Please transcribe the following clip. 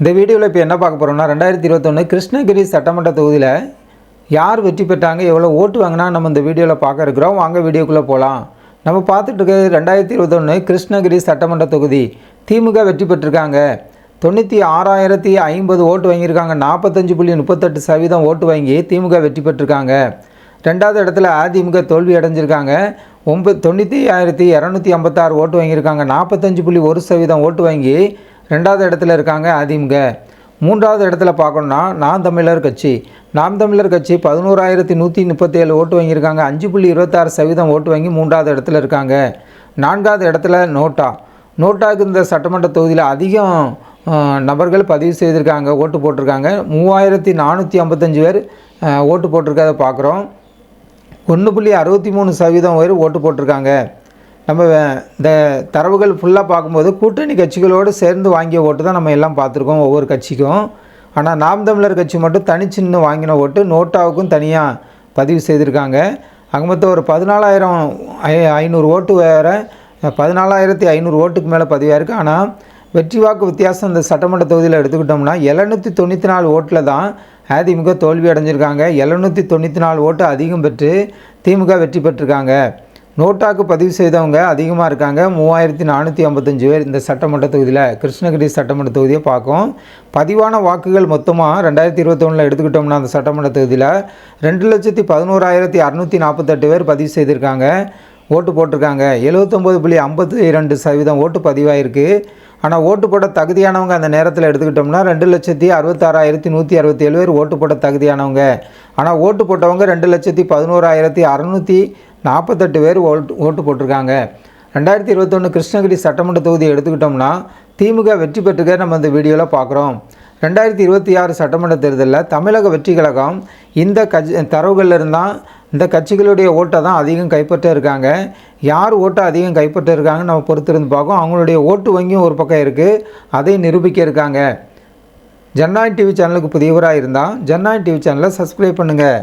இந்த வீடியோவில் இப்போ என்ன பார்க்க போகிறோம்னா 2021 கிருஷ்ணகிரி சட்டமன்ற தொகுதியில் யார் வெற்றி பெற்றாங்க, எவ்வளோ ஓட்டு வாங்கினா நம்ம இந்த வீடியோவில் பார்க்க இருக்கிறோம். வாங்க வீடியோக்குள்ளே போகலாம். நம்ம பார்த்துட்டு இருக்கிறது 2021 கிருஷ்ணகிரி சட்டமன்ற தொகுதி. திமுக வெற்றி பெற்றிருக்காங்க. 96,050 ஓட்டு வாங்கியிருக்காங்க. 45.38% ஓட்டு வாங்கி திமுக வெற்றி பெற்றிருக்காங்க. ரெண்டாவது இடத்துல அதிமுக தோல்வி அடைஞ்சிருக்காங்க. 95,256 ஓட்டு வாங்கியிருக்காங்க. 45.1% ஓட்டு வாங்கி ரெண்டாவது இடத்துல இருக்காங்க அதிமுக. மூன்றாவது இடத்துல பார்க்கணுன்னா நாம் தமிழர் கட்சி. நாம் தமிழர் கட்சி 11,137 ஓட்டு வாங்கியிருக்காங்க. 5.26% ஓட்டு வாங்கி மூன்றாவது இடத்துல இருக்காங்க. நான்காவது இடத்துல நோட்டாவுக்கு இந்த சட்டமன்ற தொகுதியில் அதிகம் நபர்கள் பதிவு செய்திருக்காங்க, ஓட்டு போட்டிருக்காங்க. 3,455 பேர் ஓட்டு போட்டிருக்கதை பார்க்குறோம். 1.63% பேர் ஓட்டு போட்டிருக்காங்க. நம்ம இந்த தரவுகள் ஃபுல்லாக பார்க்கும்போது கூட்டணி கட்சிகளோடு சேர்ந்து வாங்கிய ஓட்டு தான் நம்ம எல்லாம் பார்த்துருக்கோம் ஒவ்வொரு கட்சிக்கும். ஆனால் நாம் தமிழர் கட்சி மட்டும் தனிச்சின்னு வாங்கின ஓட்டு நோட்டாவுக்கும் தனியாக பதிவு செய்திருக்காங்க. அங்கே மொத்தம் ஒரு 14,500 ஓட்டு வேறு, 14,500 ஓட்டுக்கு மேலே பதிவாயிருக்கு. ஆனால் வெற்றி வாக்கு வித்தியாசம் இந்த சட்டமன்ற தொகுதியில் எடுத்துக்கிட்டோம்னா 794 ஓட்டில் தான் அதிமுக தோல்வி அடைஞ்சிருக்காங்க. 794 ஓட்டு அதிகம் பெற்று திமுக வெற்றி பெற்றிருக்காங்க. நோட்டாவுக்கு பதிவு செய்தவங்க அதிகமாக இருக்காங்க, 3,455 பேர் இந்த சட்டமன்ற தொகுதியில். கிருஷ்ணகிரி சட்டமன்ற தொகுதியை பார்க்கும். பதிவான வாக்குகள் மொத்தமாக 2021 எடுத்துக்கிட்டோம்னா அந்த சட்டமன்ற தொகுதியில் 2,11,648 பேர் பதிவு செய்திருக்காங்க, ஓட்டு போட்டிருக்காங்க. 79.52% ஓட்டு பதிவாயிருக்கு. ஆனால் ஓட்டு போட தகுதியானவங்க அந்த நேரத்தில் எடுத்துக்கிட்டோம்னா 2,66,167 பேர் ஓட்டு போட தகுதியானவங்க. ஆனால் ஓட்டு போட்டவங்க 2,11,648 பேர் ஓட்டு போட்டிருக்காங்க. 2021 கிருஷ்ணகிரி சட்டமன்ற தொகுதியை எடுத்துக்கிட்டோம்னா திமுக வெற்றி பெற்றுக்க நம்ம இந்த வீடியோவில் பார்க்குறோம். 2026 சட்டமன்ற தேர்தலில் தமிழக வெற்றி கழகம் இந்த தரவுகளில் இருந்தால் இந்த கட்சிகளுடைய ஓட்டை தான் அதிகம் கைப்பற்ற இருக்காங்க. யார் ஓட்டை அதிகம் கைப்பற்ற இருக்காங்கன்னு நம்ம பொறுத்திருந்து பார்க்கும். அவங்களுடைய ஓட்டு வங்கியும் ஒரு பக்கம் இருக்குது, அதை நிரூபிக்க இருக்காங்க. ஜனநாயகம் டிவி சேனலுக்கு புதியவராக இருந்தால் ஜனநாயகம் டிவி சேனலை சப்ஸ்கிரைப் பண்ணுங்கள்.